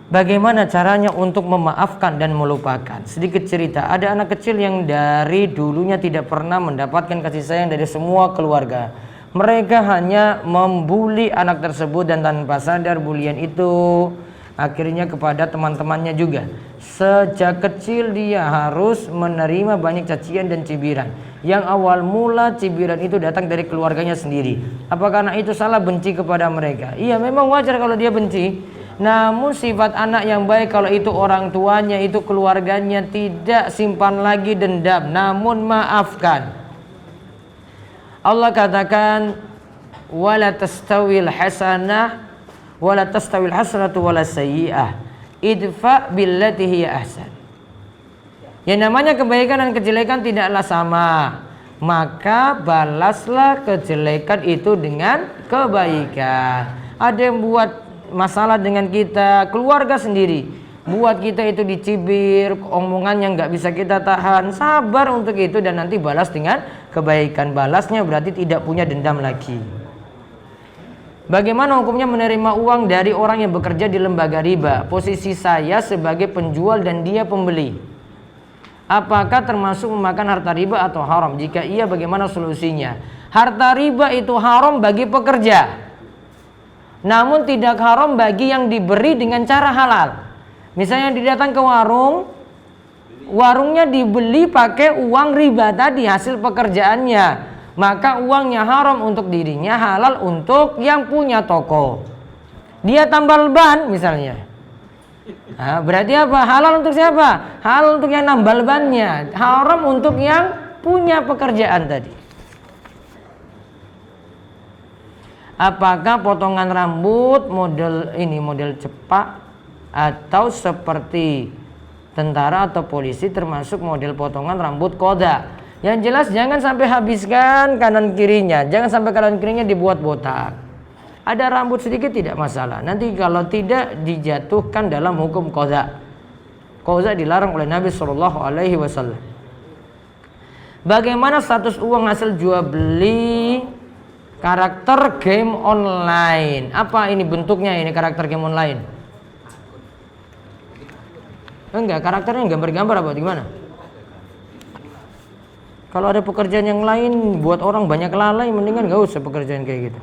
[SPEAKER 1] Bagaimana caranya untuk memaafkan dan melupakan? Sedikit cerita, ada anak kecil yang dari dulunya tidak pernah mendapatkan kasih sayang dari semua keluarga. Mereka hanya membuli anak tersebut dan tanpa sadar bulian itu akhirnya kepada teman-temannya juga. Sejak kecil dia harus menerima banyak cacian dan cibiran. Yang awal mula cibiran itu datang dari keluarganya sendiri. Apakah anak itu salah benci kepada mereka? Iya, memang wajar kalau dia benci. Namun sifat anak yang baik kalau itu orang tuanya, itu keluarganya, tidak simpan lagi dendam, namun maafkan. Allah katakan wala tastawil hasanah wala tastawil hasanatu wala sayyi'ah idfa billati hiya ahsan. Yang namanya kebaikan dan kejelekan tidaklah sama, maka balaslah kejelekan itu dengan kebaikan. Ada yang buat masalah dengan kita, keluarga sendiri, buat kita itu dicibir, omongan yang nggak bisa kita tahan, sabar untuk itu dan nanti balas dengan kebaikan. Balasnya berarti tidak punya dendam lagi. Bagaimana hukumnya menerima uang dari orang yang bekerja di lembaga riba? Posisi saya sebagai penjual dan dia pembeli. Apakah termasuk memakan harta riba atau haram? Jika iya, bagaimana solusinya? Harta riba itu haram bagi pekerja, namun tidak haram bagi yang diberi dengan cara halal. Misalnya dia datang ke warung, warungnya dibeli pakai uang riba tadi, hasil pekerjaannya, maka uangnya haram untuk dirinya, halal untuk yang punya toko. Dia tambal ban misalnya, nah, berarti apa? Halal untuk siapa? Halal untuk yang nambal bannya, haram untuk yang punya pekerjaan tadi. Apakah potongan rambut model ini model cepak atau seperti tentara atau polisi termasuk model potongan rambut koda? Yang jelas jangan sampai habiskan kanan kirinya, jangan sampai kanan kirinya dibuat botak. Ada rambut sedikit tidak masalah. Nanti kalau tidak dijatuhkan dalam hukum koda. Koda dilarang oleh Nabi SAW. Bagaimana status uang hasil jual beli karakter game online? Apa ini bentuknya ini karakter game online? Enggak, karakternya gambar-gambar apa gimana? Kalau ada pekerjaan yang lain buat orang banyak lalai, mendingan gak usah pekerjaan kayak gitu.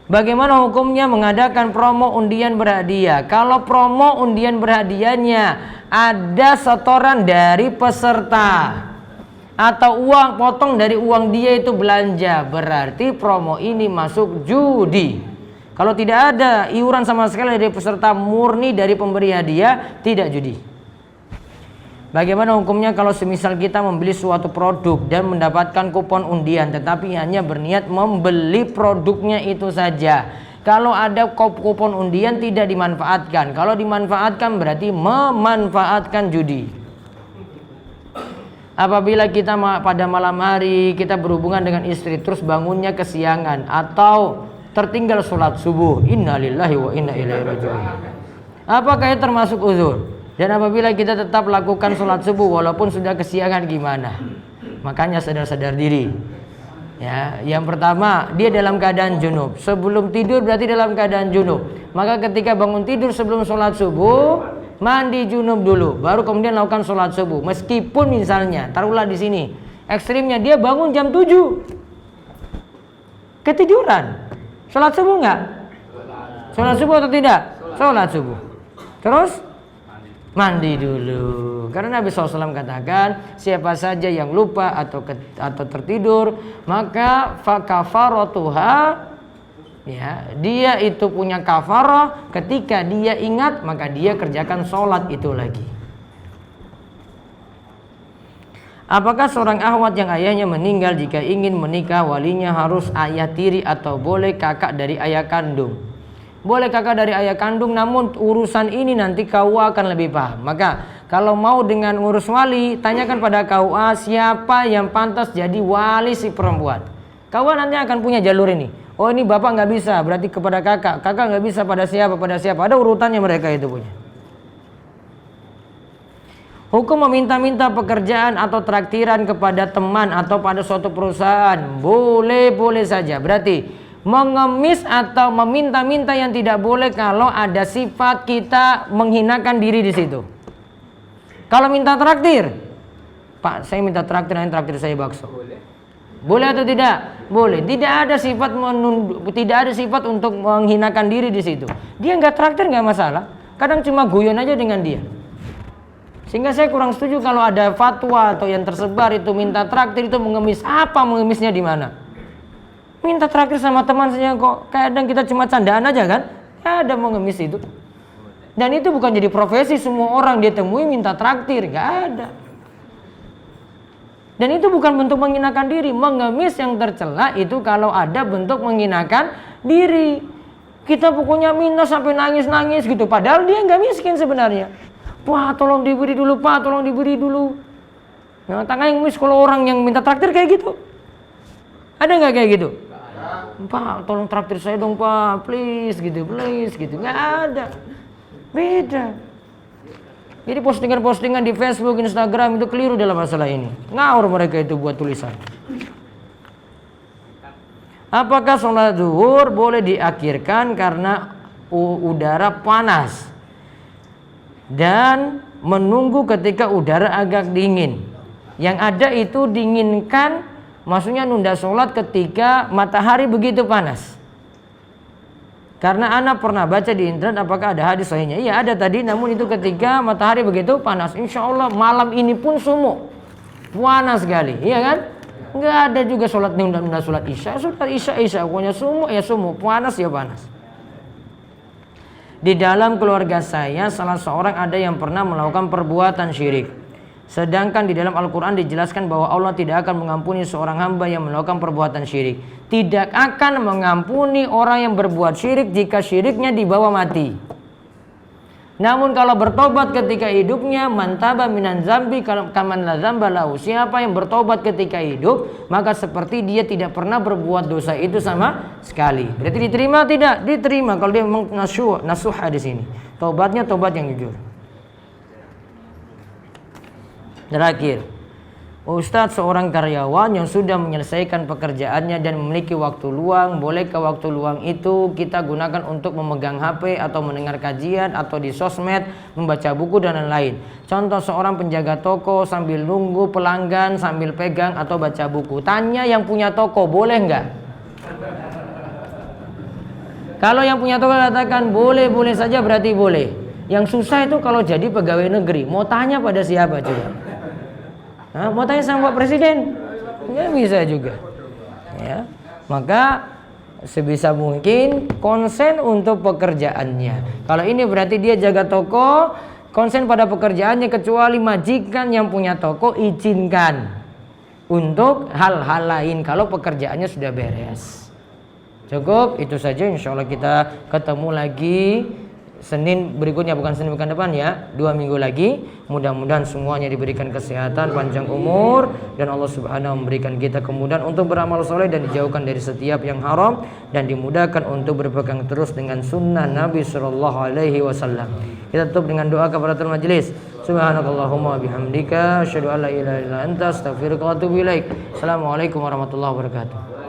[SPEAKER 1] Bagaimana hukumnya mengadakan promo undian berhadiah? Kalau promo undian berhadiahnya ada setoran dari peserta atau uang potong dari uang dia itu belanja, berarti promo ini masuk judi. Kalau tidak ada iuran sama sekali dari peserta, murni dari pemberi hadiah, tidak judi. Bagaimana hukumnya kalau semisal kita membeli suatu produk dan mendapatkan kupon undian tetapi hanya berniat membeli produknya itu saja? Kalau ada kupon undian tidak dimanfaatkan. Kalau dimanfaatkan berarti memanfaatkan judi. Apabila kita pada malam hari kita berhubungan dengan istri terus bangunnya kesiangan atau tertinggal sholat subuh, innalillahi wa inna ilaihi raji'un. Apakah itu termasuk uzur? Dan apabila kita tetap lakukan sholat subuh walaupun sudah kesiangan gimana? Makanya sadar-sadar diri. Ya, yang pertama dia dalam keadaan junub. Sebelum tidur berarti dalam keadaan junub. Maka ketika bangun tidur sebelum sholat subuh, mandi junub dulu, baru kemudian lakukan sholat subuh. Meskipun misalnya, taruhlah di sini, ekstrimnya dia bangun jam 7, ketiduran, sholat subuh nggak? Sholat subuh atau tidak? Sholat subuh. Terus mandi dulu. Karena Nabi SAW katakan, siapa saja yang lupa atau tertidur, maka fakafaratuha, ya, dia itu punya kafarah. Ketika dia ingat maka dia kerjakan sholat itu lagi. Apakah seorang akhwat yang ayahnya meninggal jika ingin menikah walinya harus ayah tiri atau boleh kakak dari ayah kandung? Boleh kakak dari ayah kandung, namun urusan ini nanti KUA akan lebih paham. Maka kalau mau dengan ngurus wali, tanyakan pada KUA siapa yang pantas jadi wali si perempuan. KUA nanti akan punya jalur ini. Oh ini bapak nggak bisa, berarti kepada kakak. Kakak nggak bisa pada siapa, pada siapa. Ada urutannya mereka itu punya. Hukum meminta-minta pekerjaan atau traktiran kepada teman atau pada suatu perusahaan boleh-boleh saja. Berarti mengemis atau meminta-minta yang tidak boleh kalau ada sifat kita menghinakan diri di situ. Kalau minta traktir, Pak saya minta traktir, nanti traktir saya bakso. Boleh atau tidak? Boleh. Tidak ada sifat untuk menghinakan diri di situ. Dia nggak traktir nggak masalah. Kadang cuma guyon aja dengan dia. Sehingga saya kurang setuju kalau ada fatwa atau yang tersebar itu minta traktir itu mengemis. Apa mengemisnya di mana? Minta traktir sama teman saja kok. Kadang kita cuma candaan aja kan? Ada mengemis itu. Dan itu bukan jadi profesi semua orang dia temui minta traktir, nggak ada. Dan itu bukan bentuk menghinakan diri. Mengemis yang tercela itu kalau ada bentuk menghinakan diri. Kita pokoknya minta sampai nangis-nangis gitu. Padahal dia nggak miskin sebenarnya. Wah tolong diberi dulu Pak, tolong diberi dulu. Nah, tangan yang ngemis kalau orang yang minta traktir kayak gitu. Ada nggak kayak gitu? Pak tolong traktir saya dong Pak, please gitu. Nggak ada. Beda. Jadi postingan-postingan di Facebook, Instagram itu keliru dalam masalah ini. Ngawur mereka itu buat tulisan. Apakah sholat zuhur boleh diakhirkan karena udara panas dan menunggu ketika udara agak dingin? Yang ada itu dinginkan, maksudnya nunda sholat ketika matahari begitu panas. Karena anak pernah baca di internet, apakah ada hadis sahihnya? Iya ada tadi, namun itu ketika matahari begitu panas. Insya Allah malam ini pun sumuk, panas sekali, iya kan? Nggak ada juga sholat nunda sholat isya, pokoknya sumuk ya sumuk, panas ya panas. Di dalam keluarga saya salah seorang ada yang pernah melakukan perbuatan syirik. Sedangkan di dalam Al-Quran dijelaskan bahwa Allah tidak akan mengampuni seorang hamba yang melakukan perbuatan syirik. Tidak akan mengampuni orang yang berbuat syirik jika syiriknya dibawa mati. Namun kalau bertobat ketika hidupnya, mantaba minan zambi kaman la zamba lahu. Siapa yang bertobat ketika hidup, maka seperti dia tidak pernah berbuat dosa itu sama sekali. Berarti diterima tidak? Diterima kalau dia memang nasuha di sini. Tobatnya tobat yang jujur. Terakhir, Ustadz, seorang karyawan yang sudah menyelesaikan pekerjaannya dan memiliki waktu luang, bolehkah waktu luang itu kita gunakan untuk memegang HP atau mendengar kajian atau di sosmed, membaca buku dan lain-lain? Contoh, seorang penjaga toko sambil nunggu pelanggan sambil pegang atau baca buku. Tanya yang punya toko, boleh nggak? Kalau yang punya toko katakan boleh saja, berarti boleh. Yang susah itu kalau jadi pegawai negeri, mau tanya pada siapa juga? Mau tanya sama Pak Presiden? Nggak bisa juga. Ya, maka sebisa mungkin konsen untuk pekerjaannya. Kalau ini berarti dia jaga toko, konsen pada pekerjaannya, kecuali majikan yang punya toko izinkan untuk hal-hal lain kalau pekerjaannya sudah beres. Cukup itu saja, insya Allah kita ketemu lagi Senin berikutnya, bukan Senin bukan depan ya, 2 minggu lagi. Mudah-mudahan semuanya diberikan kesehatan, panjang umur, dan Allah Subhanahu memberikan kita kemudahan untuk beramal soleh dan dijauhkan dari setiap yang haram, dan dimudahkan untuk berpegang terus dengan sunnah Nabi Sallallahu Alaihi Wasallam. Kita tutup dengan doa kafaratul majelis. Subhanakallahumma bihamdika asyhadu an la ilaha illa anta astaghfiruka wa atubu ilaik. Assalamualaikum warahmatullahi wabarakatuh.